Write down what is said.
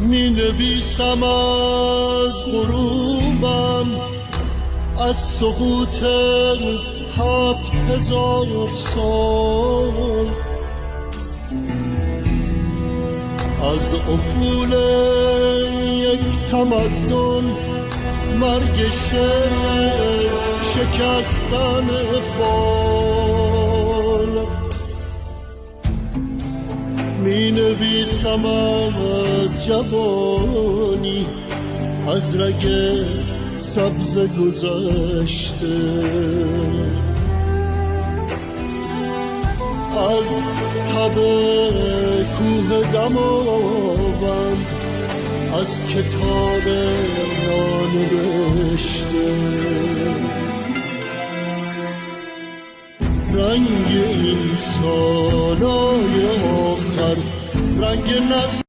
می نویسم از غروبم، از سقوط 7000 سال، از افول یک تمدن، مرگ شعر شکستن بال. می نویسم از جوانی، از رگ سبز گذشته، از تب کوه دماوند، از کتاب نانوشته. رنگ این سالای آخر، رنگ نسل